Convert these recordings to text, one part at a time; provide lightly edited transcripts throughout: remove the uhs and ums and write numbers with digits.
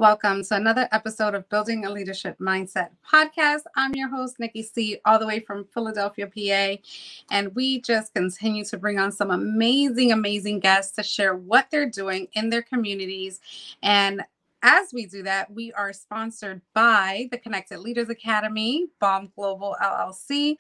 welcome to another episode of Building a Leadership Mindset podcast. I'm your host, Nikki C., all the way from Philadelphia, PA. And we just continue to bring on some amazing guests to share what they're doing in their communities. And as we do that, we are sponsored by the Connected Leaders Academy, BALM Global LLC,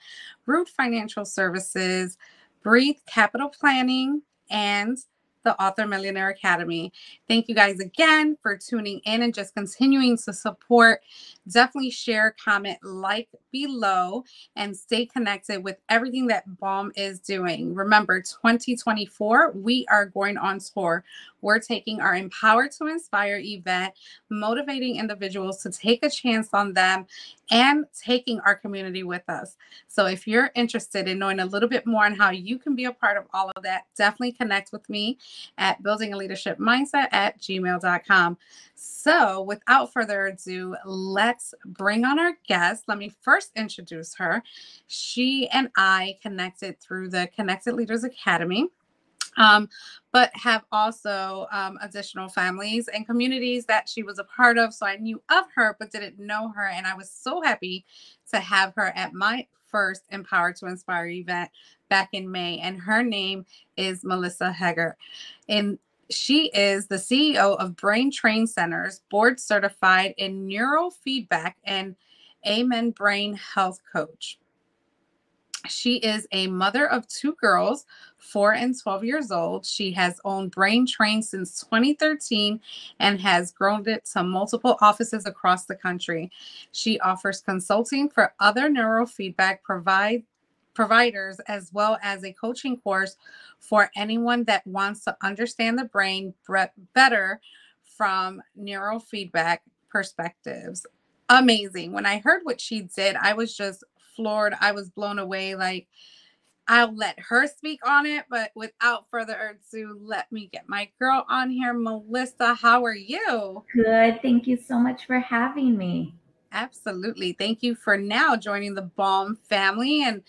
Root Financial Services, Breathe Capital Planning, and the Author Millionaire Academy. Thank you guys again for tuning in and just continuing to support. Definitely share, comment, like below, and stay connected with everything that BALM is doing. Remember, 2024, we are going on tour. We're taking our Empower to Inspire event, motivating individuals to take a chance on them and taking our community with us. So if you're interested in knowing a little bit more on how you can be a part of all of that, definitely connect with me at buildingaleadershipmindset@gmail.com. So without further ado, let's bring on our guest. Let me first introduce her. She and I connected through the Connected Leaders Academy. But have also additional families and communities that she was a part of. So I knew of her, but didn't know her. And I was so happy to have her at my first Empower to Inspire event back in May. And her name is Melissa Hergert. And she is the CEO of Brain Train Centers, board certified in neurofeedback and Amen Brain Health Coach. She is a mother of two girls, 4 and 12 years old. She has owned Brain Train since 2013 and has grown it to multiple offices across the country. She offers consulting for other neurofeedback providers, as well as a coaching course for anyone that wants to understand the brain better from neurofeedback perspectives. Amazing. When I heard what she did, I was just floored. I was blown away. Like, I'll let her speak on it, but without further ado, let me get my girl on here. Melissa, how are you? Good. Thank you so much for having me. Absolutely. Thank you for now joining the BALM family. And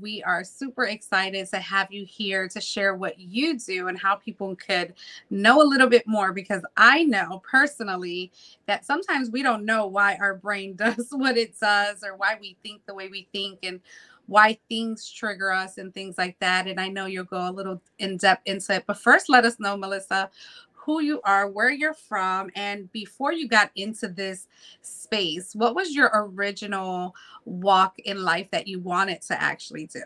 we are super excited to have you here to share what you do and how people could know a little bit more, because I know personally that sometimes we don't know why our brain does what it does, or why we think the way we think, and why things trigger us and things like that. And I know you'll go a little in depth into it. But first, let us know, Melissa, who you are, where you're from, and before you got into this space, what was your original walk in life that you wanted to actually do?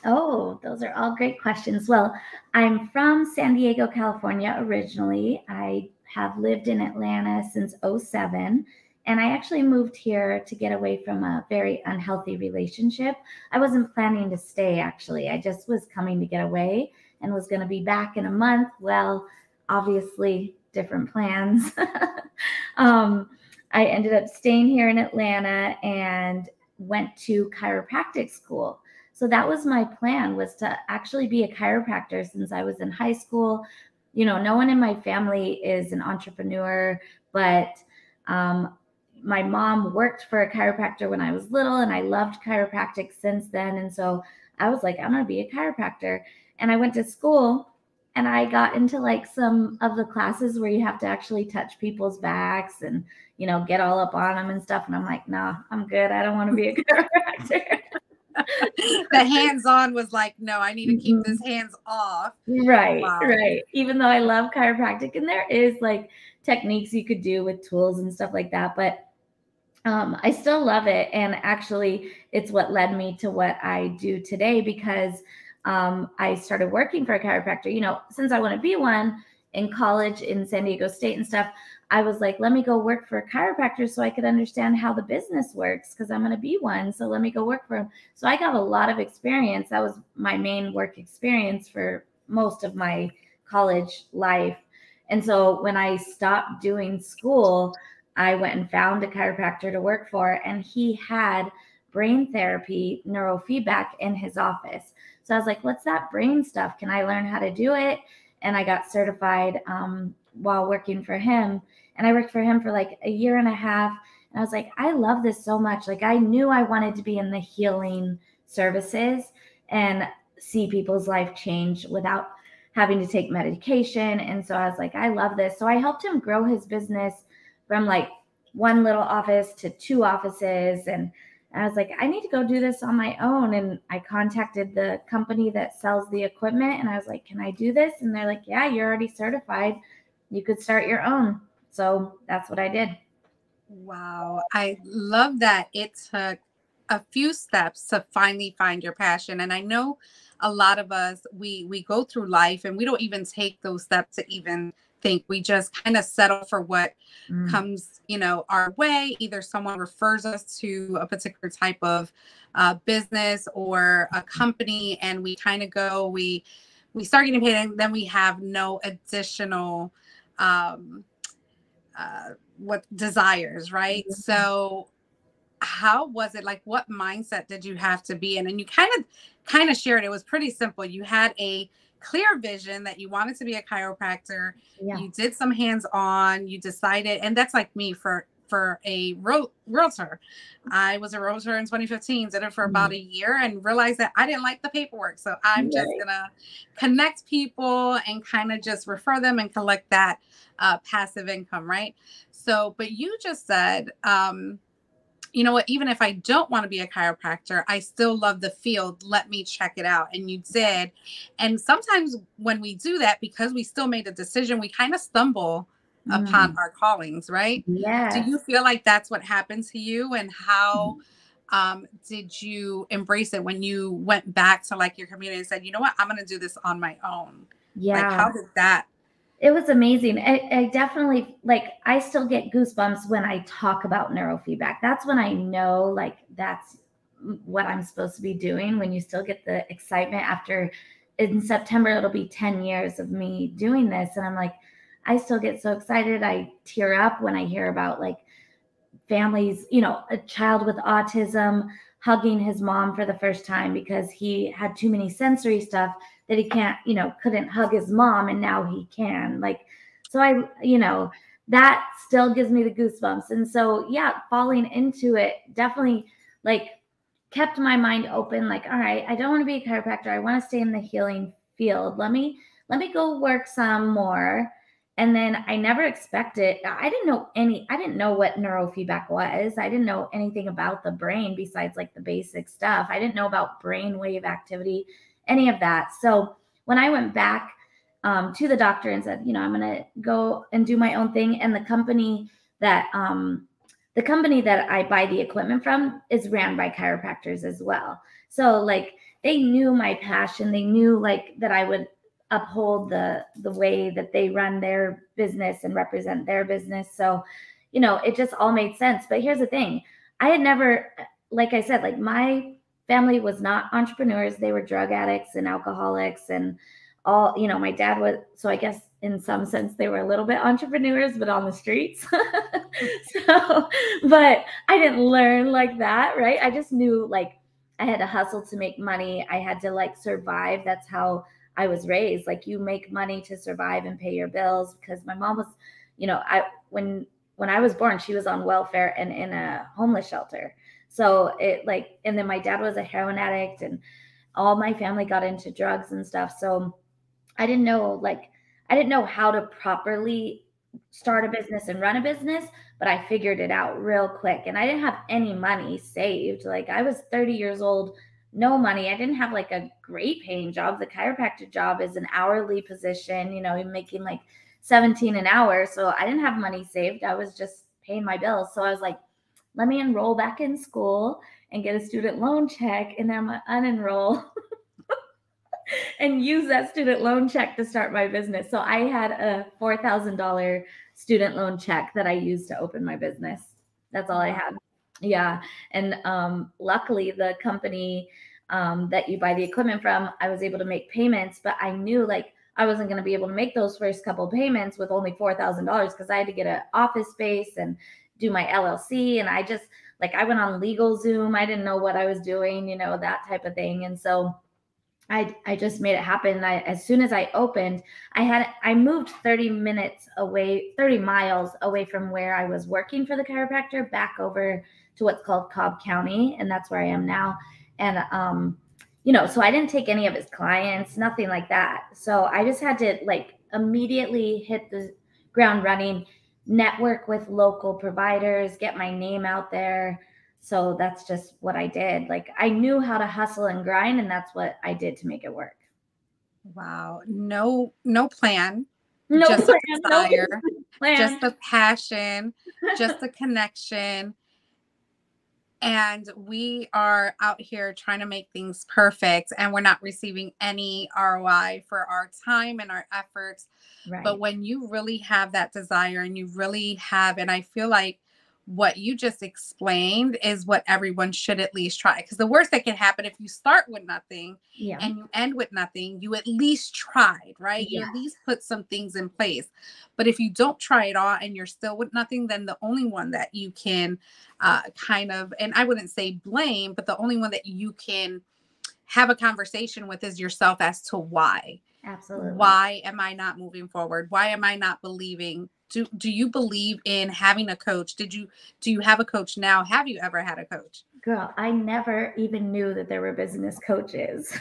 Oh, those are all great questions. Well, I'm from San Diego, California originally. I have lived in Atlanta since 2007, and I actually moved here to get away from a very unhealthy relationship. I wasn't planning to stay, actually. I just was coming to get away and was going to be back in a month. Well, obviously different plans. I ended up staying here in Atlanta and went to chiropractic school. So that was my plan, was to actually be a chiropractor since I was in high school. You know, no one in my family is an entrepreneur, but my mom worked for a chiropractor when I was little, and I loved chiropractic since then. And so I was like, I'm going to be a chiropractor. And I went to school, and I got into like some of the classes where you have to actually touch people's backs and, you know, get all up on them and stuff. And I'm like, nah, I'm good. I don't want to be a chiropractor. The hands-on was like, no, I need to keep this hands off. Right, Wow. right. Even though I love chiropractic, and there is like techniques you could do with tools and stuff like that, but I still love it. And actually, it's what led me to what I do today, because I started working for a chiropractor. You know, since I want to be one in college in San Diego State and stuff, I was like, let me go work for a chiropractor so I could understand how the business works, because I'm going to be one. So let me go work for him. So I got a lot of experience. That was my main work experience for most of my college life. And so when I stopped doing school, I went and found a chiropractor to work for, and he had brain therapy, neurofeedback in his office. So I was like, what's that brain stuff? Can I learn how to do it? And I got certified while working for him. And I worked for him for like a year and a half. And I was like, I love this so much. Like, I knew I wanted to be in the healing services and see people's life change without having to take medication. And so I was like, I love this. So I helped him grow his business from like one little office to 2 offices. And I was like, I need to go do this on my own. And I contacted the company that sells the equipment and I was like, can I do this? And they're like, yeah, you're already certified. You could start your own. So that's what I did. Wow. I love that it took a few steps to finally find your passion. And I know a lot of us, we go through life and we don't even take those steps to even think. We just kind of settle for what comes, our way. Either someone refers us to a particular type of business or a company, and we kind of go, we start getting paid, and then we have no additional what desires, right? So how was it, like, what mindset did you have to be in? And you kind of shared, it was pretty simple. You had a clear vision that you wanted to be a chiropractor. Yeah. You did some hands-on, you decided, and that's like me for a realtor. I was a realtor in 2015, did it for about a year and realized that I didn't like the paperwork. So I'm just gonna connect people and kind of just refer them and collect that passive income, right? So, but you just said, you know what, even if I don't want to be a chiropractor, I still love the field. Let me check it out. And you did. And sometimes when we do that, because we still made a decision, we kind of stumble upon our callings, right? Do Yes. you feel like that's what happened to you? And how did you embrace it when you went back to like your community and said, you know what, I'm going to do this on my own? Yeah. Like, how did that? It was amazing. I definitely, like, I still get goosebumps when I talk about neurofeedback. That's when I know, like, that's what I'm supposed to be doing, when you still get the excitement after. In September, it'll be 10 years of me doing this. And I'm like, I still get so excited. I tear up when I hear about like families, a child with autism hugging his mom for the first time because he had too many sensory stuff that he can't, couldn't hug his mom, and now he can. Like, so that still gives me the goosebumps. And so, yeah, falling into it definitely like kept my mind open. Like, all right, I don't want to be a chiropractor. I want to stay in the healing field. Let me go work some more. And then I never expected, I didn't know what neurofeedback was. I didn't know anything about the brain besides like the basic stuff. I didn't know about brainwave activity, any of that. So when I went back to the doctor and said, I'm going to go and do my own thing. And the company that I buy the equipment from is ran by chiropractors as well. So like they knew my passion. They knew like that I would uphold the way that they run their business and represent their business. So, it just all made sense. But here's the thing. I had never, like I said, like my family was not entrepreneurs. They were drug addicts and alcoholics and all, my dad was, so I guess in some sense they were a little bit entrepreneurs, but on the streets. So, but I didn't learn like that, right? I just knew like I had to hustle to make money. I had to like survive. That's how I was raised. Like you make money to survive and pay your bills, because my mom was, when I was born, she was on welfare and in a homeless shelter. So it like, and then my dad was a heroin addict and all my family got into drugs and stuff. So I didn't know how to properly start a business and run a business, but I figured it out real quick. And I didn't have any money saved. Like I was 30 years old, no money. I didn't have like a great paying job. The chiropractor job is an hourly position, you're making like 17 an hour. So I didn't have money saved. I was just paying my bills. So I was like, let me enroll back in school and get a student loan check, and then I'm gonna unenroll and use that student loan check to start my business. So I had a $4,000 student loan check that I used to open my business. That's all I had. Yeah. And luckily the company that you buy the equipment from, I was able to make payments, but I knew like I wasn't going to be able to make those first couple payments with only $4,000 because I had to get an office space and do my LLC. And I just like, I went on legal Zoom. I didn't know what I was doing, that type of thing. And so I just made it happen. As soon as I opened, I moved 30 miles away from where I was working for the chiropractor back over to what's called Cobb County. And that's where I am now. And, so I didn't take any of his clients, nothing like that. So I just had to like immediately hit the ground running, network with local providers, get my name out there. So that's just what I did. Like I knew how to hustle and grind, and that's what I did to make it work. Wow. No plan, No just a plan, no desire, just plan. the passion, just the connection. And we are out here trying to make things perfect, and we're not receiving any ROI for our time and our efforts. But Right. when you really have that desire and you really have, and I feel like what you just explained is what everyone should at least try. Because the worst that can happen, if you start with nothing Yeah. and you end with nothing, you at least tried, right? You Yeah. at least put some things in place. But if you don't try it all and you're still with nothing, then the only one that you can kind of, and I wouldn't say blame, but the only one that you can have a conversation with is yourself as to why. Absolutely. Why am I not moving forward? Why am I not believing? Do you believe in having a coach? Do you have a coach now? Have you ever had a coach? Girl, I never even knew that there were business coaches.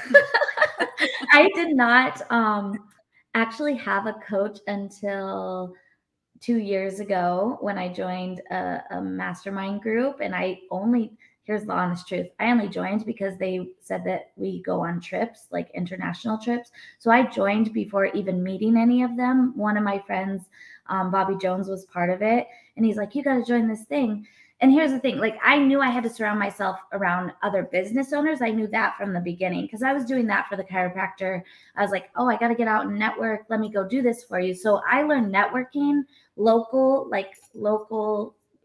I did not actually have a coach until 2 years ago when I joined a mastermind group. And here's the honest truth, I only joined because they said that we go on trips, like international trips. So I joined before even meeting any of them. One of my friends, Bobby Jones, was part of it. And he's like, you got to join this thing. And here's the thing, like I knew I had to surround myself around other business owners. I knew that from the beginning because I was doing that for the chiropractor. I was like, oh, I got to get out and network. Let me go do this for you. So I learned networking local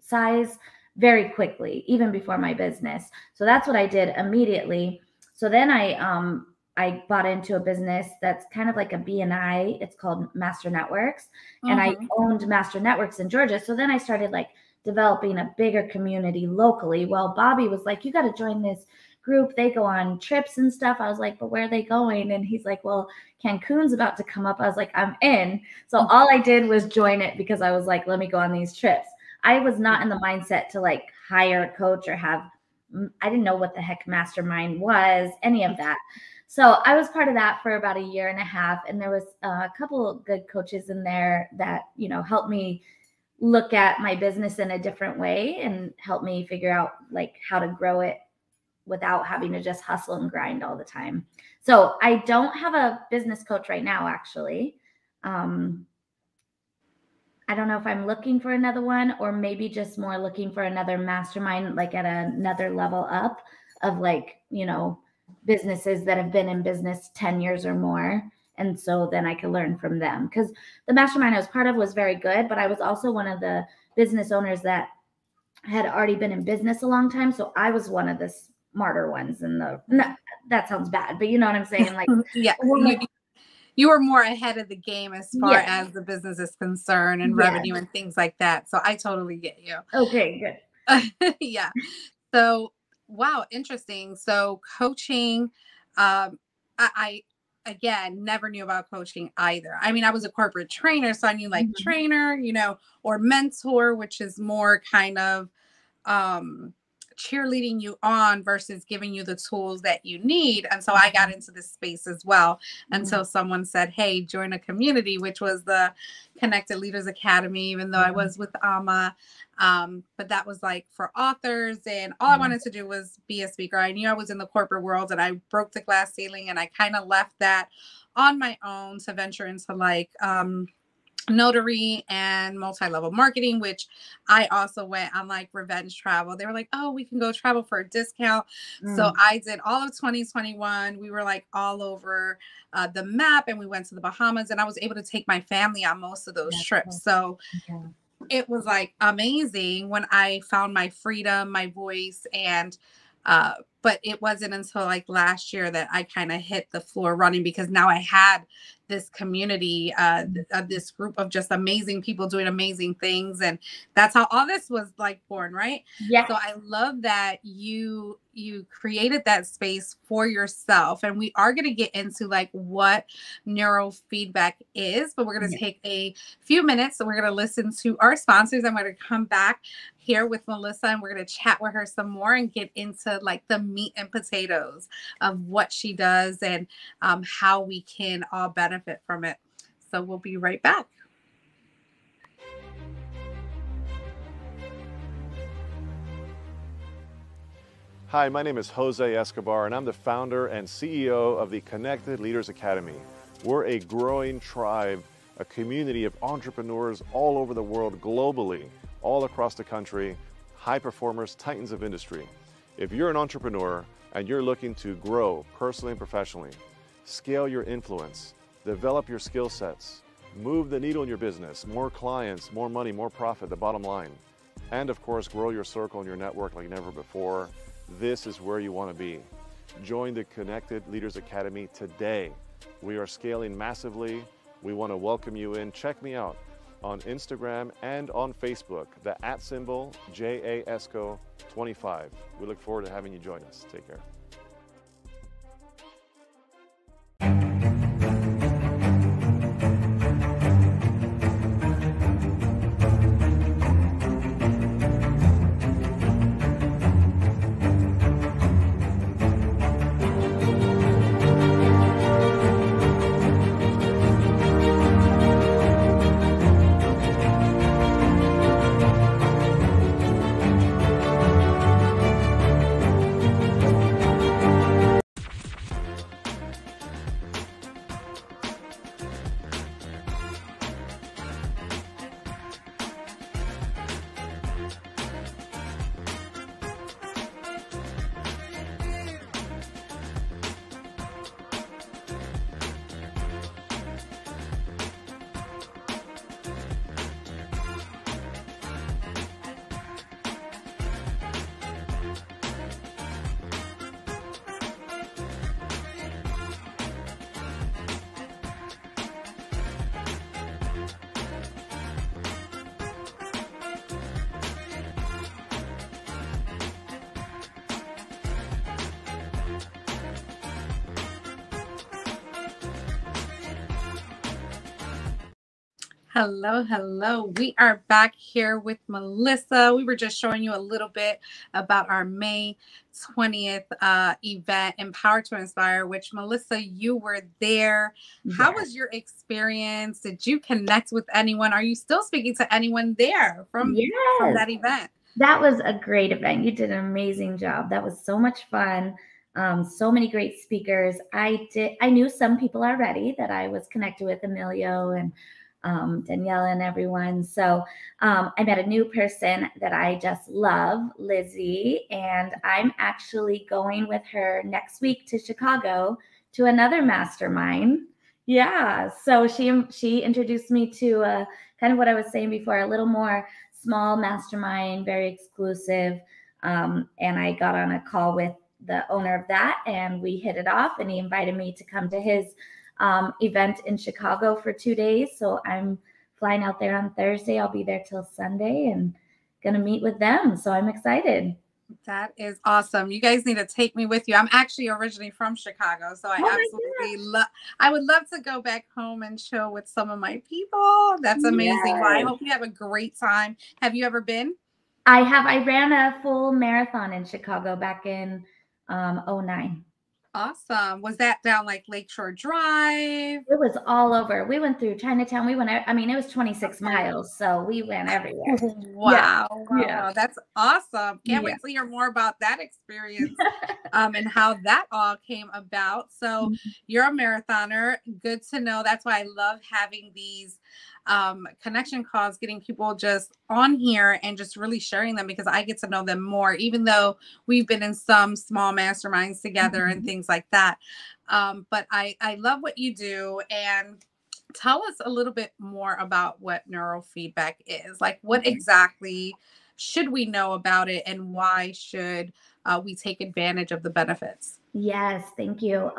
size very quickly, even before my business. So that's what I did immediately. So then I bought into a business that's kind of like a BNI. It's called Master Networks. And I Mm-hmm. owned Master Networks in Georgia. So then I started like developing a bigger community locally. Well, Bobby was like, you got to join this group. They go on trips and stuff. I was like, but where are they going? And he's like, well, Cancun's about to come up. I was like, I'm in. So all I did was join it because I was like, let me go on these trips. I was not in the mindset to like hire a coach or I didn't know what the heck mastermind was, any of that. So I was part of that for about a year and a half. And there was a couple of good coaches in there that, helped me look at my business in a different way and help me figure out like how to grow it without having to just hustle and grind all the time. So I don't have a business coach right now, actually. I don't know if I'm looking for another one or maybe just more looking for another mastermind, like at another level up of like, businesses that have been in business 10 years or more. And so then I could learn from them because the mastermind I was part of was very good, but I was also one of the business owners that had already been in business a long time. So I was one of the smarter ones that sounds bad, but you know what I'm saying? Like, Yeah, you were more ahead of the game as far yeah, as the business is concerned and yeah. revenue and things like that. So I totally get you. Okay, good. Yeah. So, wow, interesting. So, coaching, I again never knew about coaching either. I mean, I was a corporate trainer, so I knew like Mhm. trainer, or mentor, which is more kind of um cheerleading you on versus giving you the tools that you need. And so I got into this space as well Mhm. until someone said, hey, join a community, which was the Connected Leaders Academy, even though I Yeah. was with AMA. But that was like for authors, and all I Yeah. wanted to do was be a speaker. I knew I was in the corporate world and I broke the glass ceiling, and I kind of left that on my own to venture into like notary and multi-level marketing, which I also went on like revenge travel. They were like, oh, we can go travel for a discount. So Mm. I did all of 2021. We were like all over the map, and we went to the Bahamas, and I was able to take my family on most of those That's trips. cool. So Yeah. it was like amazing when I found my freedom, my voice, and but it wasn't until like last year that I kind of hit the floor running, because now I had this community, this group of just amazing people doing amazing things, and that's how all this was like born, right? Yes. So I love that you created that space for yourself, and we are going to get into like what neurofeedback is, but we're going to Yeah. take a few minutes. So we're going to listen to our sponsors. I'm going to come back here with Melissa, and we're going to chat with her some more and get into like the meat and potatoes of what she does, and how we can all benefit from it. So we'll be right back. Hi, my name is Jose Escobar, and I'm the founder and CEO of the Connected Leaders Academy. We're a growing tribe, a community of entrepreneurs all over the world, globally, all across the country, high performers, titans of industry. If you're an entrepreneur and you're looking to grow personally and professionally, scale your influence, develop your skill sets, move the needle in your business, more clients, more money, more profit, the bottom line, and of course, grow your circle and your network like never before, this is where you want to be. Join the Connected Leaders Academy today. We are scaling massively. We want to welcome you in. Check me out on Instagram and on Facebook, the @ JAESCO25. We look forward to having you join us. Take care. Hello, hello. We are back here with Melissa. We were just showing you a little bit about our May 20th event, Empower to Inspire, which Melissa, you were there. How was your experience? Did you connect with anyone? Are you still speaking to anyone there from that event? That was a great event. You did an amazing job. That was so much fun. So many great speakers. I knew some people already that I was connected with, Emilio and Daniela and everyone. So I met a new person that I just love, Lizzie, and I'm actually going with her next week to Chicago to another mastermind. Yeah. So she introduced me to kind of what I was saying before, a little more small mastermind, very exclusive. And I got on a call with the owner of that and we hit it off, and he invited me to come to his event in Chicago for 2 days. So I'm flying out there on Thursday. I'll be there till Sunday and gonna meet with them. So I'm excited. That is awesome. You guys need to take me with you. I'm actually originally from Chicago, so I I would love to go back home and chill with some of my people. That's amazing. Yes. Well, I hope you have a great time. Have you ever been? I have. I ran a full marathon in Chicago back in 2009. Awesome. Was that down like Lakeshore Drive? It was all over. We went through Chinatown. We went, I mean, it was 26 miles. So we went everywhere. Wow. Wow. That's awesome. Can't wait to hear more about that experience and how that all came about. So you're a marathoner. Good to know. That's why I love having these connection calls, getting people just on here and just really sharing them, because I get to know them more, even though we've been in some small masterminds together and things like that. But I love what you do. And tell us a little bit more about what neurofeedback is. Like, what exactly should we know about it, and why should we take advantage of the benefits? Yes, thank you.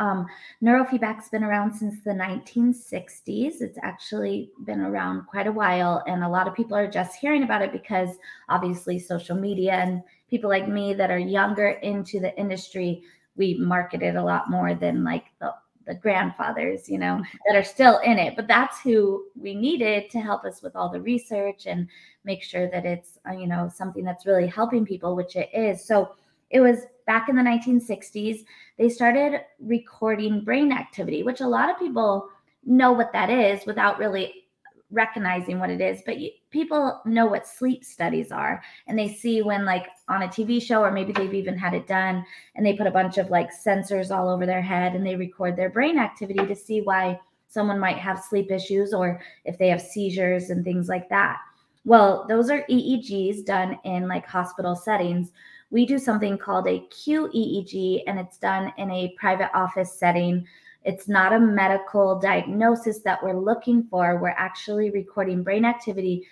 Neurofeedback's been around since the 1960s. It's actually been around quite a while, and a lot of people are just hearing about it because obviously social media and people like me that are younger into the industry, we market it a lot more than like the grandfathers, you know, that are still in it. But that's who we needed to help us with all the research and make sure that it's, you know, something that's really helping people, which it is. So it was back in the 1960s, they started recording brain activity, which a lot of people know what that is without really recognizing what it is, but people know what sleep studies are, and they see when like on a TV show, or maybe they've even had it done, and they put a bunch of like sensors all over their head and they record their brain activity to see why someone might have sleep issues or if they have seizures and things like that. Well, those are EEGs done in like hospital settings. We do something called a QEEG, and it's done in a private office setting. It's not a medical diagnosis that we're looking for. We're actually recording brain activity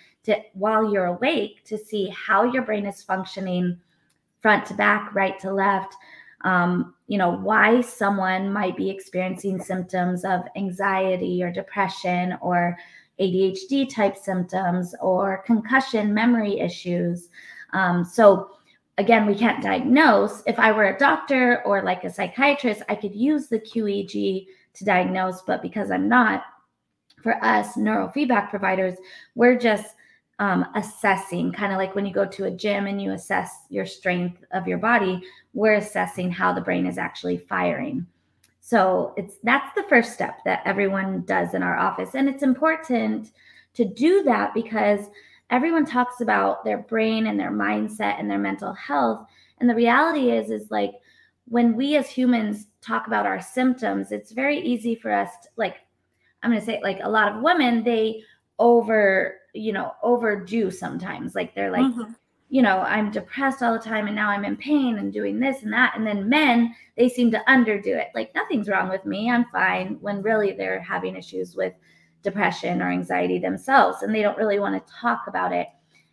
while you're awake to see how your brain is functioning front to back, right to left, why someone might be experiencing symptoms of anxiety or depression or ADHD type symptoms or concussion, memory issues. So again, we can't diagnose. If I were a doctor or like a psychiatrist, I could use the QEEG to diagnose, but because I'm not, for us neurofeedback providers, we're just assessing, kind of like when you go to a gym and you assess your strength of your body, we're assessing how the brain is actually firing. So that's the first step that everyone does in our office. And it's important to do that because everyone talks about their brain and their mindset and their mental health. And the reality is like when we as humans talk about our symptoms, it's very easy for us to, like, I'm going to say like a lot of women, they overdo sometimes. Like they're like, I'm depressed all the time and now I'm in pain and doing this and that. And then men, they seem to underdo it. Like nothing's wrong with me, I'm fine, when really they're having issues with depression or anxiety themselves, and they don't really want to talk about it.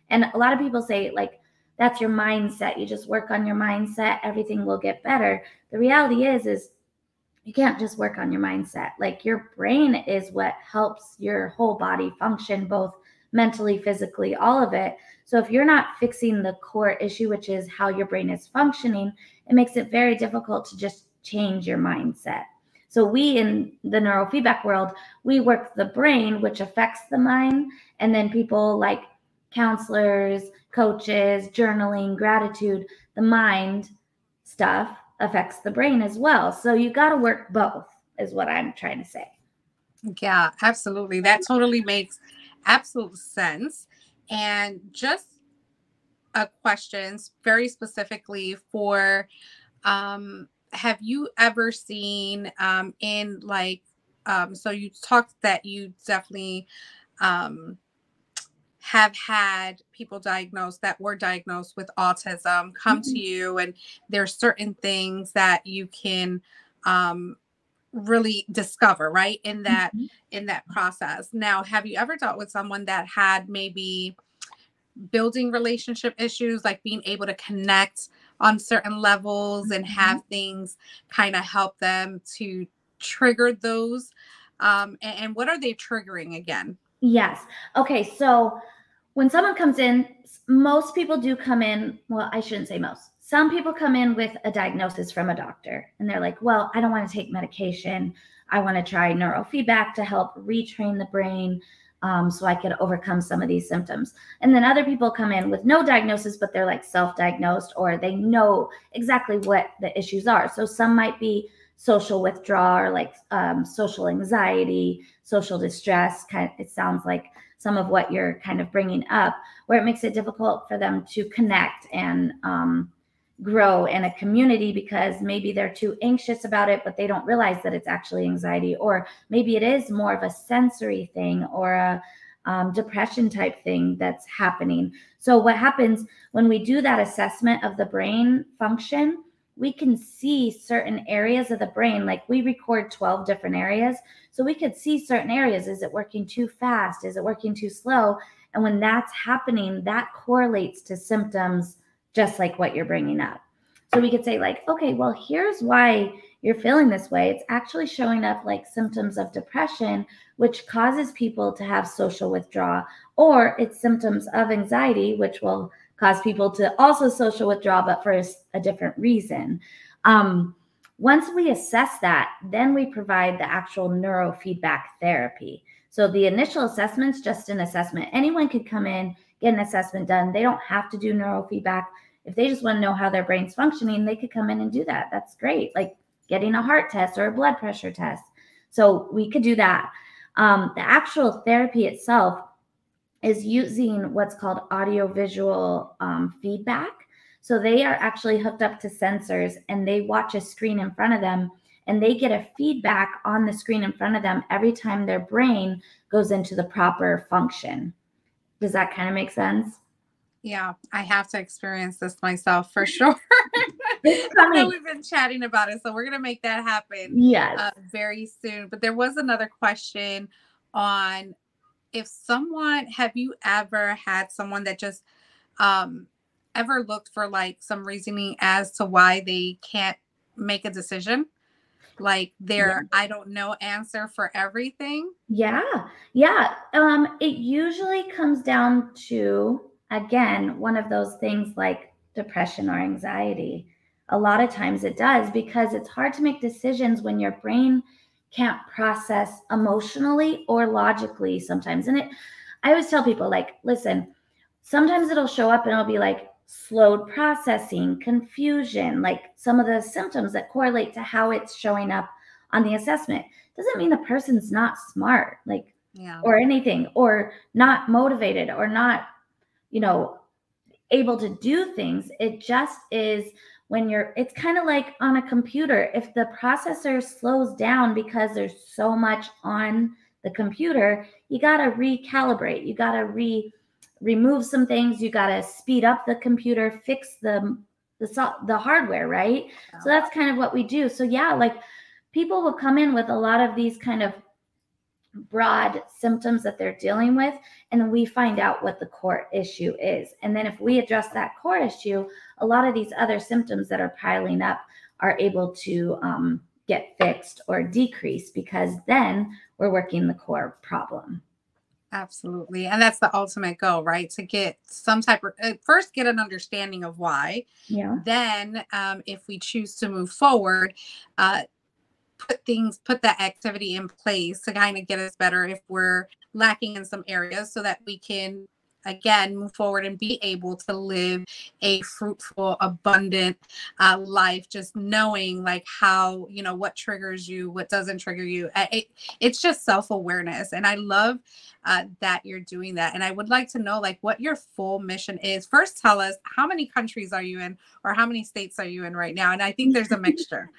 And a lot of people say like, that's your mindset. You just work on your mindset, everything will get better. The reality is you can't just work on your mindset. Like your brain is what helps your whole body function, both mentally, physically, all of it. So if you're not fixing the core issue, which is how your brain is functioning, it makes it very difficult to just change your mindset. So we in the neurofeedback world, we work the brain, which affects the mind. And then people like counselors, coaches, journaling, gratitude, the mind stuff affects the brain as well. So you got to work both is what I'm trying to say. Yeah, absolutely. That totally makes absolute sense. And just a question very specifically for, have you ever seen in like, so you talked that you definitely have had people that were diagnosed with autism come to you, and there's certain things that you can really discover, right, in that process. Now, have you ever dealt with someone that had maybe building relationship issues, like being able to connect on certain levels and have things kind of help them to trigger those? And what are they triggering again? Yes. Okay. So when someone comes in, most people do come in. Well, I shouldn't say most. Some people come in with a diagnosis from a doctor and they're like, well, I don't want to take medication. I want to try neurofeedback to help retrain the brain so I could overcome some of these symptoms. And then other people come in with no diagnosis, but they're like self-diagnosed, or they know exactly what the issues are. So some might be social withdrawal or like social anxiety, social distress. It sounds like some of what you're kind of bringing up, where it makes it difficult for them to connect and grow in a community because maybe they're too anxious about it, but they don't realize that it's actually anxiety, or maybe it is more of a sensory thing or a depression type thing that's happening. So what happens when we do that assessment of the brain function, we can see certain areas of the brain, like we record 12 different areas. So we could see certain areas. Is it working too fast? Is it working too slow? And when that's happening, that correlates to symptoms just like what you're bringing up. So we could say like, okay, well, here's why you're feeling this way. It's actually showing up like symptoms of depression, which causes people to have social withdrawal, or it's symptoms of anxiety, which will cause people to also social withdraw, but for a different reason. Once we assess that, then we provide the actual neurofeedback therapy. So the initial assessment's just an assessment. Anyone could come in, get an assessment done. They don't have to do neurofeedback. If they just want to know how their brain's functioning, they could come in and do that. That's great. Like getting a heart test or a blood pressure test. So we could do that. The actual therapy itself is using what's called audiovisual feedback. So they are actually hooked up to sensors, and they watch a screen in front of them, and they get a feedback on the screen in front of them every time their brain goes into the proper function. Does that kind of make sense? Yeah, I have to experience this myself for sure. It's I know coming. we've been chatting about it, so we're going to make that happen Yes. very soon. But there was another question on if someone, have you ever had someone that just ever looked for like some reasoning as to why they can't make a decision? Like their I don't know answer for everything? Yeah. It usually comes down to, again, one of those things like depression or anxiety. A lot of times it does, because it's hard to make decisions when your brain can't process emotionally or logically sometimes. I always tell people, like, listen, sometimes it'll show up and it'll be like slowed processing, confusion, like some of the symptoms that correlate to how it's showing up on the assessment. Doesn't mean the person's not smart, like, Yeah. or anything, or not motivated, or not, able to do things. It just is when it's kind of like on a computer. If the processor slows down because there's so much on the computer, you got to recalibrate. You got to remove some things. You got to speed up the computer, fix the hardware, right? Yeah. So that's kind of what we do. So yeah, like people will come in with a lot of these kind of broad symptoms that they're dealing with, and then we find out what the core issue is. And then if we address that core issue, a lot of these other symptoms that are piling up are able to get fixed or decreased, because then we're working the core problem. Absolutely. And that's the ultimate goal, right? To get some type of, first get an understanding of why. Yeah. Then if we choose to move forward, put that activity in place to kind of get us better if we're lacking in some areas, so that we can again move forward and be able to live a fruitful, abundant life, just knowing like how, what triggers you, what doesn't trigger you. It's just self-awareness, and I love that you're doing that. And I would like to know like what your full mission is. First, tell us, how many countries are you in, or how many states are you in right now? And I think there's a mixture.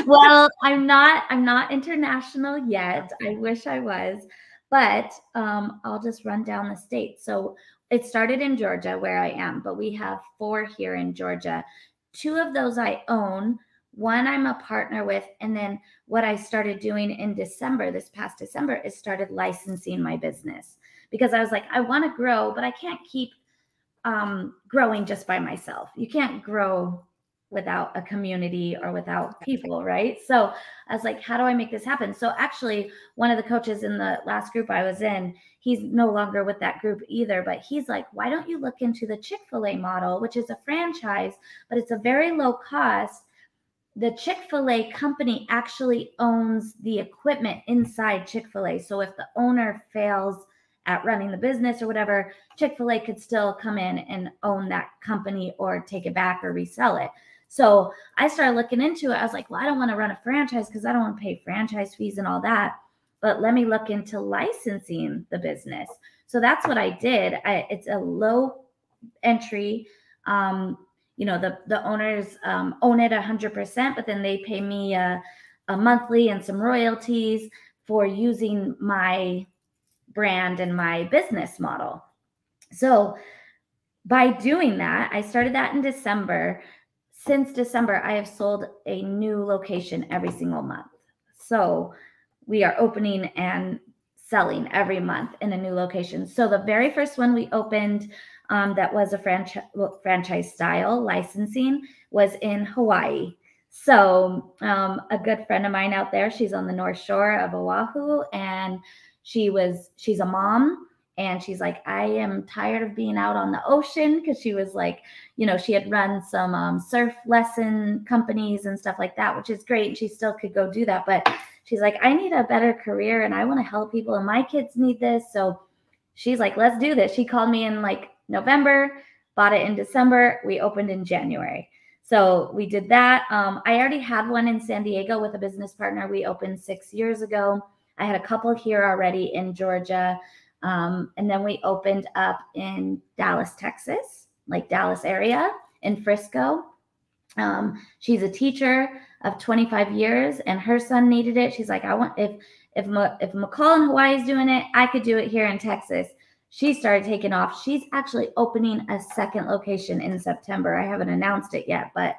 Well, I'm not international yet. I wish I was, but I'll just run down the states. So it started in Georgia, where I am, but we have 4 here in Georgia. 2 of those I own. 1 I'm a partner with. And then what I started doing in December, this past December, is started licensing my business, because I was like, I want to grow, but I can't keep growing just by myself. You can't grow without a community or without people, right? So I was like, how do I make this happen? So actually, one of the coaches in the last group I was in, he's no longer with that group either, but he's like, why don't you look into the Chick-fil-A model, which is a franchise, but it's a very low cost. The Chick-fil-A company actually owns the equipment inside Chick-fil-A. So if the owner fails at running the business or whatever, Chick-fil-A could still come in and own that company or take it back or resell it. So I started looking into it. I was like, well, I don't want to run a franchise because I don't want to pay franchise fees and all that. But let me look into licensing the business. So that's what I did. It's a low entry. The owners own it 100%, but then they pay me a monthly and some royalties for using my brand and my business model. So by doing that, I started that in December. Since December, I have sold a new location every single month. So we are opening and selling every month in a new location. So the very first one we opened that was a franchise style licensing was in Hawaii. So a good friend of mine out there, she's on the North Shore of Oahu, and she's a mom. And she's like, I am tired of being out on the ocean, because she was like, she had run some surf lesson companies and stuff like that, which is great. And she still could go do that. But she's like, I need a better career and I want to help people, and my kids need this. So she's like, let's do this. She called me in like November, bought it in December. We opened in January. So we did that. I already had one in San Diego with a business partner. We opened 6 years ago. I had a couple here already in Georgia. And then we opened up in Dallas, Texas, like Dallas area in Frisco. She's a teacher of 25 years and her son needed it. She's like, I want, if McCall in Hawaii is doing it, I could do it here in Texas. She started taking off. She's actually opening a second location in September. I haven't announced it yet, but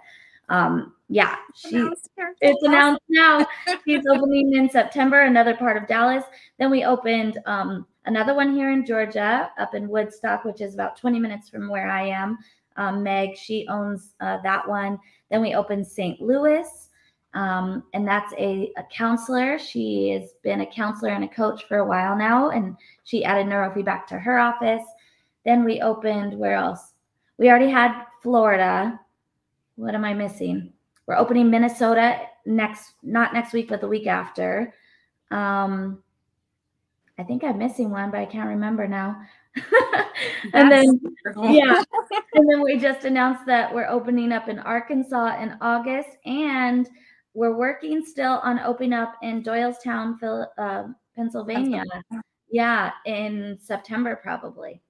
yeah, it's announced now. She's opening in September, another part of Dallas. Then we opened another one here in Georgia, up in Woodstock, which is about 20 minutes from where I am. Meg, she owns that one. Then we opened St. Louis, and that's a counselor. She has been a counselor and a coach for a while now, and she added neurofeedback to her office. Then we opened, where else? We already had Florida. What am I missing? We're opening Minnesota not next week, but the week after. I think I'm missing one, but I can't remember now. And then, yeah. And then we just announced that we're opening up in Arkansas in August, and we're working still on opening up in Doylestown, Pennsylvania. Yeah, in September probably.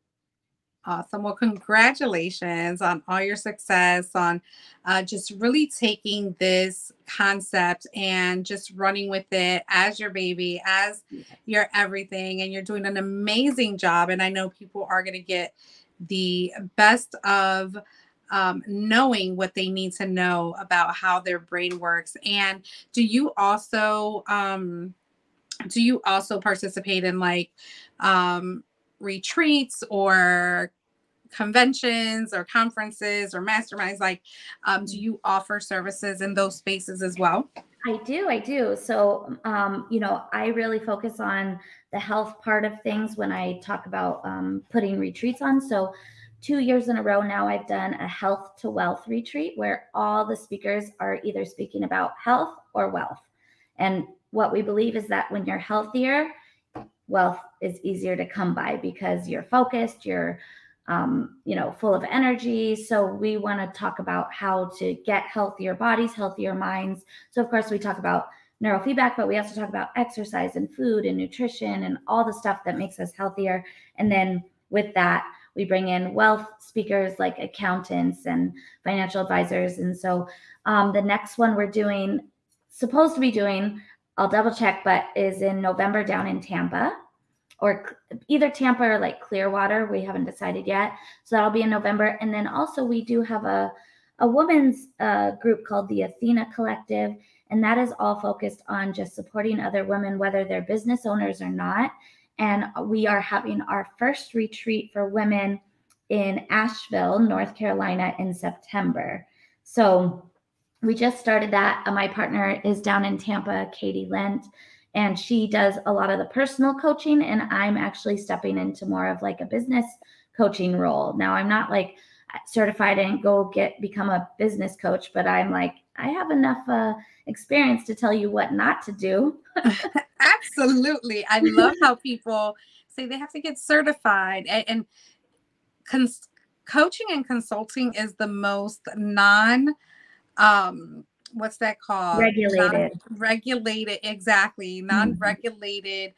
Awesome. Well, congratulations on all your success, on just really taking this concept and just running with it as your baby, as your everything. And you're doing an amazing job. And I know people are going to get the best of knowing what they need to know about how their brain works. And do you also participate in like retreats or conventions or conferences or masterminds? Like, do you offer services in those spaces as well? I do. So, I really focus on the health part of things when I talk about putting retreats on. So 2 years in a row now, I've done a health to wealth retreat where all the speakers are either speaking about health or wealth. And what we believe is that when you're healthier, wealth is easier to come by because you're focused, you're full of energy. So we want to talk about how to get healthier bodies, healthier minds. So of course we talk about neurofeedback, but we also talk about exercise and food and nutrition and all the stuff that makes us healthier. And then with that, we bring in wealth speakers like accountants and financial advisors. And so the next one we're supposed to be doing, I'll double check, but is in November down in Tampa, or either Tampa or like Clearwater. We haven't decided yet. So that'll be in November. And then also we do have a women's group called the Athena Collective. And that is all focused on just supporting other women, whether they're business owners or not. And we are having our first retreat for women in Asheville, North Carolina in September. So we just started that. My partner is down in Tampa, Katie Lent, and she does a lot of the personal coaching. And I'm actually stepping into more of like a business coaching role. Now I'm not like certified and become a business coach, but I'm like, I have enough experience to tell you what not to do. Absolutely. I love how people say they have to get certified, and coaching and consulting is the most what's that called? Regulated. Exactly. Non-regulated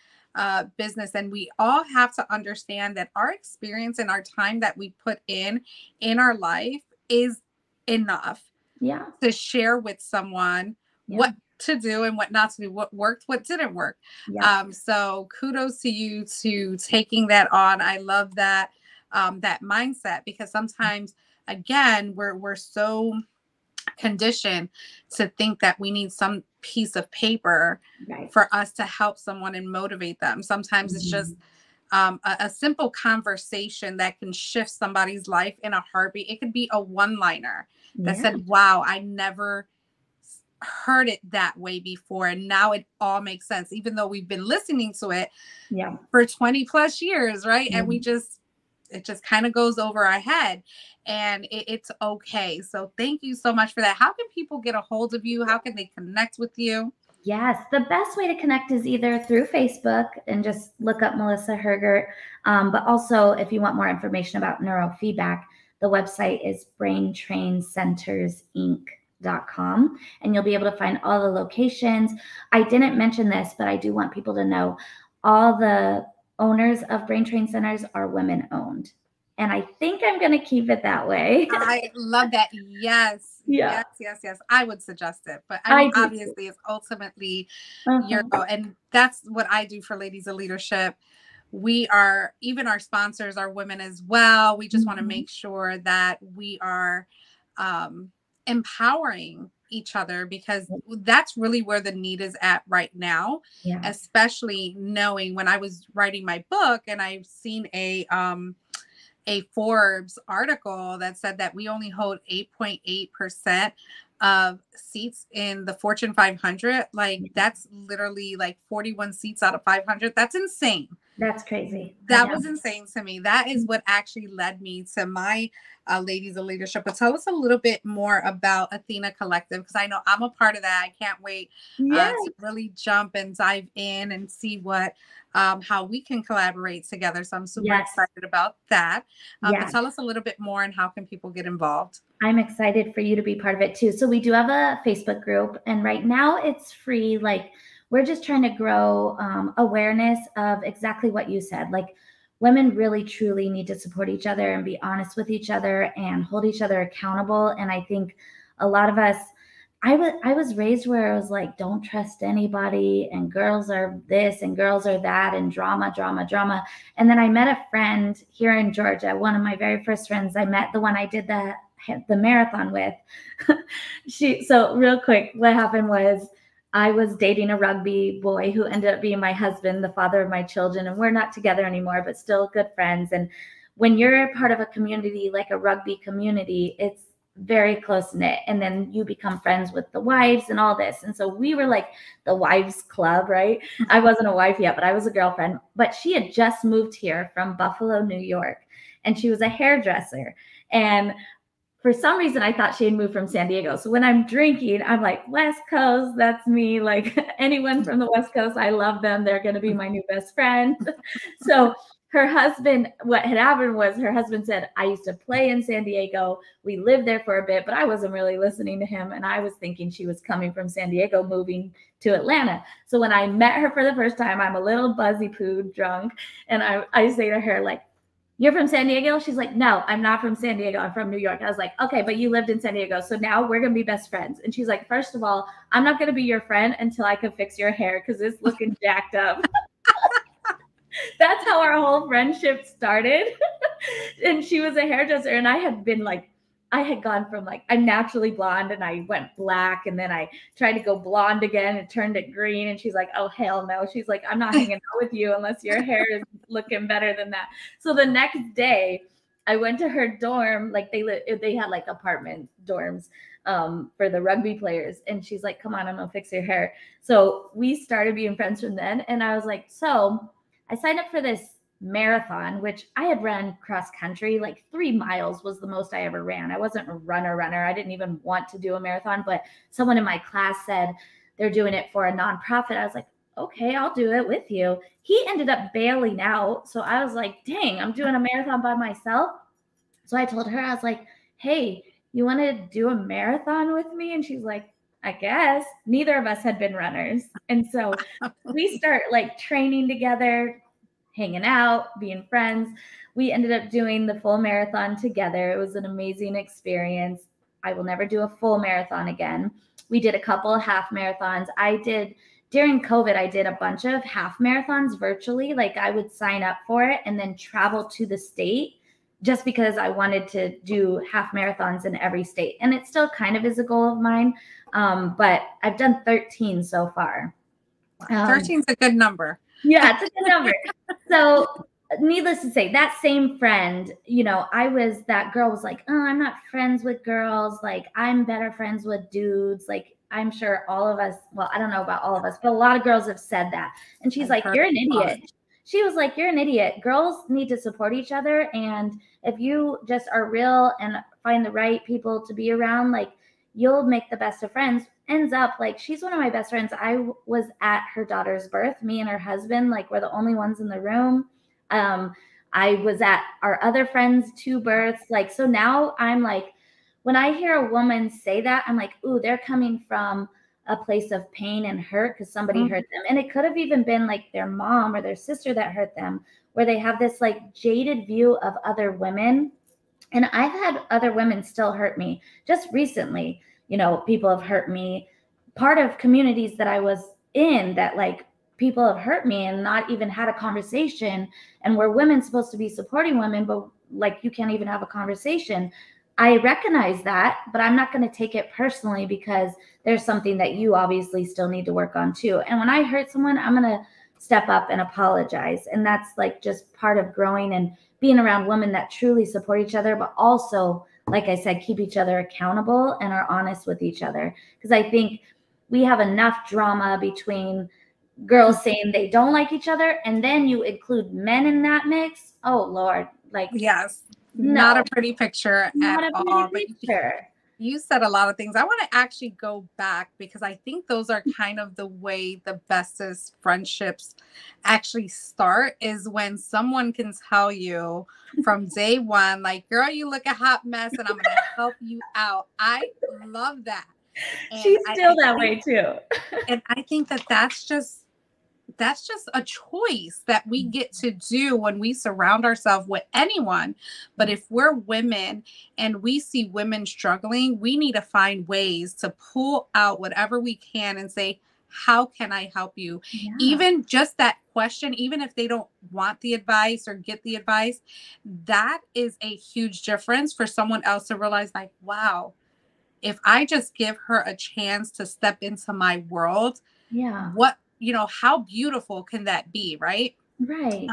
business. And we all have to understand that our experience and our time that we put in our life is enough to share with someone what to do and what not to do, what worked, what didn't work. So kudos to you to taking that on. I love that mindset, because sometimes, again, we're so conditioned to think that we need some piece of paper for us to help someone and motivate them. Sometimes it's just a simple conversation that can shift somebody's life in a heartbeat. It could be a one-liner that said, wow, I never heard it that way before, and now it all makes sense, even though we've been listening to it for 20 plus years, right? And it just kind of goes over our head, and it's okay. So thank you so much for that. How can people get a hold of you? How can they connect with you? Yes, the best way to connect is either through Facebook and just look up Melissa Hergert. But also, if you want more information about neurofeedback, the website is braintraincentersinc.com. braintrainscenter.com, and you'll be able to find all the locations. I didn't mention this, but I do want people to know all the owners of Brain Train Centers are women owned. And I think I'm going to keep it that way. I love that. Yes. Yeah. Yes. I would suggest it. But I mean, obviously, it's ultimately your goal. And that's what I do for Ladies of Leadership. We are, even our sponsors are women as well. We just want to make sure that we are empowering each other, because that's really where the need is at right now. Especially knowing when I was writing my book and I've seen a Forbes article that said that we only hold 8.8% of seats in the Fortune 500. Like, that's literally like 41 seats out of 500. That's insane. That's crazy. That was insane to me. That is what actually led me to my Ladies of Leadership. But tell us a little bit more about Athena Collective, because I know I'm a part of that. I can't wait to really jump and dive in and see what how we can collaborate together. So I'm super excited about that. But tell us a little bit more, and how can people get involved? I'm excited for you to be part of it too. So we do have a Facebook group, and right now it's free. Like, we're just trying to grow awareness of exactly what you said. Like, women really truly need to support each other and be honest with each other and hold each other accountable. And I think a lot of us, I was raised where I was like, don't trust anybody, and girls are this and girls are that, and drama. And then I met a friend here in Georgia, one of my very first friends. I met the one I did the marathon with. So real quick, what happened was, I was dating a rugby boy who ended up being my husband, the father of my children, and we're not together anymore, but still good friends. And when you're part of a community like a rugby community, it's very close knit. And then you become friends with the wives and all this. And so we were like the wives club, right? I wasn't a wife yet, but I was a girlfriend. But she had just moved here from Buffalo, New York, and she was a hairdresser. And for some reason, I thought she had moved from San Diego. So when I'm drinking, I'm like, West Coast, that's me. Like, anyone from the West Coast, I love them. They're going to be my new best friend. So her husband, what had happened was, her husband said, I used to play in San Diego. We lived there for a bit, but I wasn't really listening to him. And I was thinking she was coming from San Diego, moving to Atlanta. So when I met her for the first time, I'm a little buzzy poo drunk. And I say to her, like, you're from San Diego? She's like, no, I'm not from San Diego. I'm from New York. I was like, okay, but you lived in San Diego. So now we're going to be best friends. And she's like, first of all, I'm not going to be your friend until I can fix your hair, because it's looking jacked up. That's how our whole friendship started. And she was a hairdresser. And I had been like, I had gone from like, I'm naturally blonde, and I went black, and then I tried to go blonde again and turned it green. And she's like, oh, hell no. She's like, I'm not hanging out with you unless your hair is looking better than that. So the next day I went to her dorm. Like, they had like apartment dorms for the rugby players. And she's like, come on, I'm gonna fix your hair. So we started being friends from then. And I was like, so I signed up for this marathon, which I had run cross country. Like 3 miles was the most I ever ran. I wasn't a runner. I didn't even want to do a marathon, but someone in my class said they're doing it for a nonprofit. I was like, okay, I'll do it with you. He ended up bailing out. So I was like, dang, I'm doing a marathon by myself. So I told her, I was like, hey, you want to do a marathon with me? And she's like, I guess. Neither of us had been runners. And so we start like training together, hanging out, being friends. We ended up doing the full marathon together. It was an amazing experience. I will never do a full marathon again. We did a couple of half marathons. During COVID, I did a bunch of half marathons virtually. Like, I would sign up for it and then travel to the state, just because I wanted to do half marathons in every state. And it still kind of is a goal of mine. But I've done 13 so far. 13 is a good number. Yeah, it's a good number. So needless to say, that same friend, that girl was like, oh, I'm not friends with girls. Like, I'm better friends with dudes. Like, I'm sure all of us, well, I don't know about all of us, but a lot of girls have said that. And she's like, you're an idiot. She was like, you're an idiot. Girls need to support each other. And if you just are real and find the right people to be around, like, you'll make the best of friends. Ends up, like, she's one of my best friends. I was at her daughter's birth. Me and her husband, like, we're the only ones in the room. I was at our other friends' 2 births. Like, so now I'm like, when I hear a woman say that, I'm like, ooh, they're coming from a place of pain and hurt because somebody hurt them. And it could have even been like their mom or their sister that hurt them, where they have this like jaded view of other women. And I've had other women still hurt me. Just recently, you know, people have hurt me. Part of communities that I was in, that like people have hurt me and not even had a conversation, and where women's supposed to be supporting women, but like you can't even have a conversation. I recognize that, but I'm not going to take it personally because there's something that you obviously still need to work on too. And when I hurt someone, I'm going to step up and apologize. And that's like just part of growing and being around women that truly support each other, but also, like I said, keep each other accountable and are honest with each other. Because I think we have enough drama between girls saying they don't like each other, and then you include men in that mix. Oh Lord, like Yes, no, not a pretty picture not at a all. pretty But picture. you said a lot of things. I want to actually go back because I think those are kind of the way the bestest friendships actually start, is when someone can tell you from day one, like, girl, you look a hot mess and I'm going to help you out. I love that. And She's still that think, way too. and I think that that's just a choice that we get to do when we surround ourselves with anyone. But if we're women and we see women struggling, we need to find ways to pull out whatever we can and say, how can I help you? Yeah. Even just that question, even if they don't want the advice or get the advice, that is a huge difference for someone else to realize, like, wow, if I just give her a chance to step into my world, Yeah. what, how beautiful can that be, right? Right.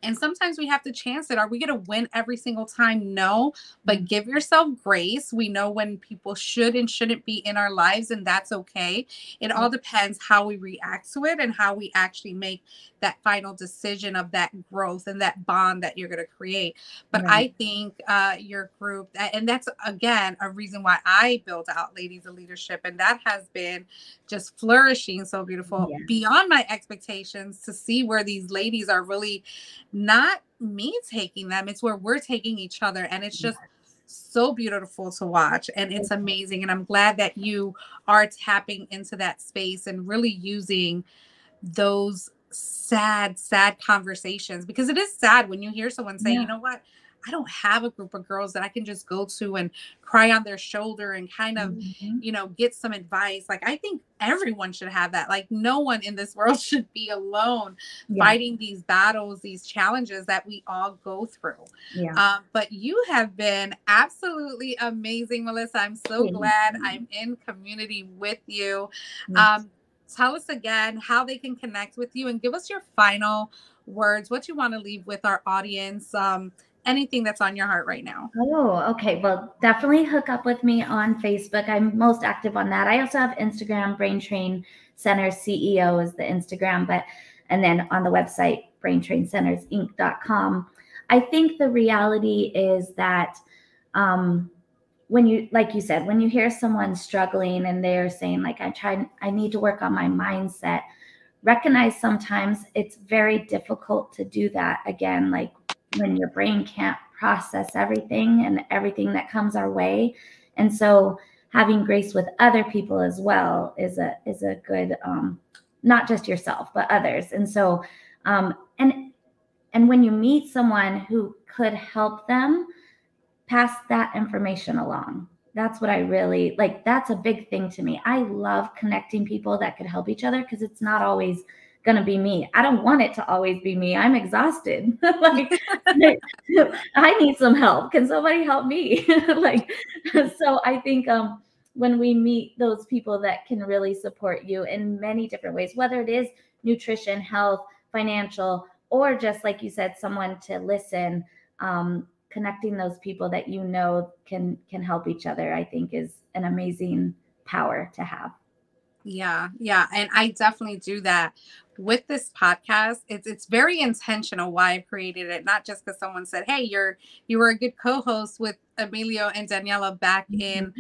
And sometimes we have to chance it. Are we going to win every single time? No, but give yourself grace. We know when people should and shouldn't be in our lives, and that's okay. It all depends how we react to it and how we actually make that final decision of that growth and that bond that you're going to create. But Right. I think your group, and that's again a reason why I built out Ladies of Leadership, and that has been just flourishing so beautiful, Yes. beyond my expectations, to see where these ladies are really not me taking them, it's where we're taking each other, and it's just so beautiful to watch, and it's amazing. And I'm glad that you are tapping into that space and really using those sad conversations, because it is sad when you hear someone say, Yeah. you know what, I don't have a group of girls that I can just go to and cry on their shoulder and kind of, get some advice. Like, I think everyone should have that. Like, no one in this world should be alone fighting these battles, these challenges that we all go through. Yeah. But you have been absolutely amazing, Melissa. I'm so glad I'm in community with you. Tell us again how they can connect with you, and give us your final words, what you want to leave with our audience, anything that's on your heart right now. Oh, okay. Well, definitely hook up with me on Facebook. I'm most active on that. I also have Instagram, Brain Train Center CEO is the Instagram, and then on the website, braintraincentersinc.com. I think the reality is that when you, like you said, when you hear someone struggling and they're saying like, I need to work on my mindset, recognize sometimes it's very difficult to do that. Again, like when your brain can't process everything and everything that comes our way. And so having grace with other people as well is a good, not just yourself, but others. And so, and when you meet someone who could help them, pass that information along. That's what I really like. That's a big thing to me. I love connecting people that could help each other, because it's not always going to be me. I don't want it to always be me. I'm exhausted. Like, I need some help. Can somebody help me? Like, so I think when we meet those people that can really support you in many different ways, whether it is nutrition, health, financial, or just like you said, someone to listen, connecting those people that can help each other, I think is an amazing power to have. Yeah. And I definitely do that with this podcast. It's very intentional why I created it, not just because someone said, hey, you were a good co-host with Emilio and Daniela back in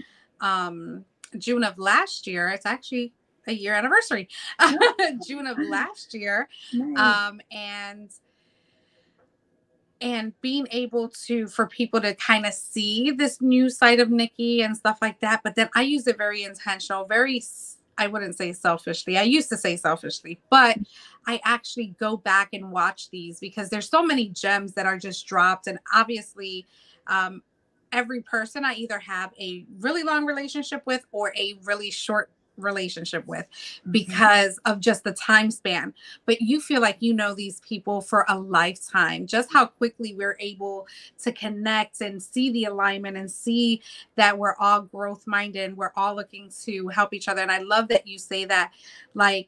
June of last year. It's actually a year anniversary. June of last year. Nice. And and being able to, for people to kind of see this new side of Nikki and stuff like that. But then I use it very intentional, I wouldn't say selfishly. I used to say selfishly, but I actually go back and watch these because there's so many gems that are just dropped. And obviously, every person I either have a really long relationship with or a really short relationship with because of just the time span. But you feel like you know these people for a lifetime, just how quickly we're able to connect and see the alignment and see that we're all growth minded. We're all looking to help each other. And I love that you say that, like,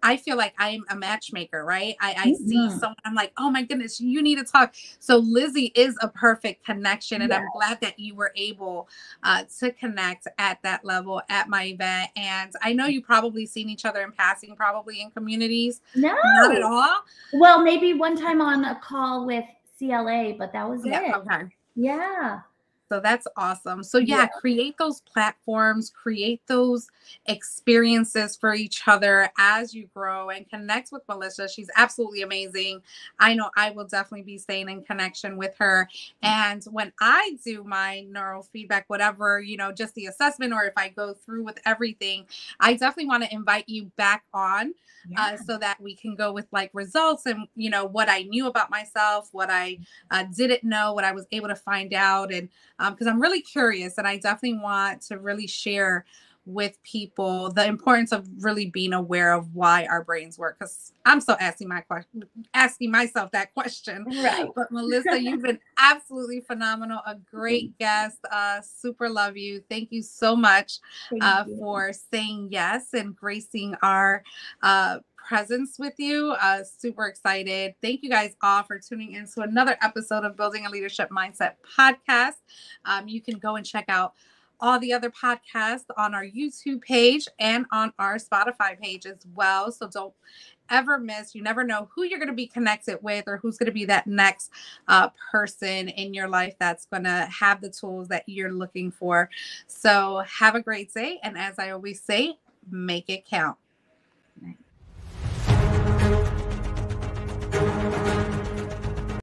I feel like I'm a matchmaker, right? I see someone, I'm like, oh my goodness, you need to talk. So Lizzie is a perfect connection. And I'm glad that you were able to connect at that level at my event. And I know you probably seen each other in passing, probably in communities. No. Not at all? Well, maybe one time on a call with CLA, but that was it. Okay. Yeah. So that's awesome. So yeah, create those platforms, create those experiences for each other as you grow, and connect with Melissa. She's absolutely amazing. I know I will definitely be staying in connection with her. And when I do my neurofeedback, whatever, just the assessment, or if I go through with everything, I definitely want to invite you back on. So that we can go with like results and, what I knew about myself, what I didn't know, what I was able to find out. And because I'm really curious and I definitely want to really share with people the importance of really being aware of why our brains work, because I'm still asking myself that question. Right. But Melissa, you've been absolutely phenomenal, a great guest. Super love you. Thank you so much for saying yes and gracing our presence with you. Super excited. Thank you guys all for tuning in to another episode of Building a Leadership Mindset podcast. You can go and check out all the other podcasts on our YouTube page and on our Spotify page as well. So don't ever miss. You never know who you're going to be connected with or who's going to be that next person in your life that's going to have the tools that you're looking for. So have a great day. And as I always say, make it count.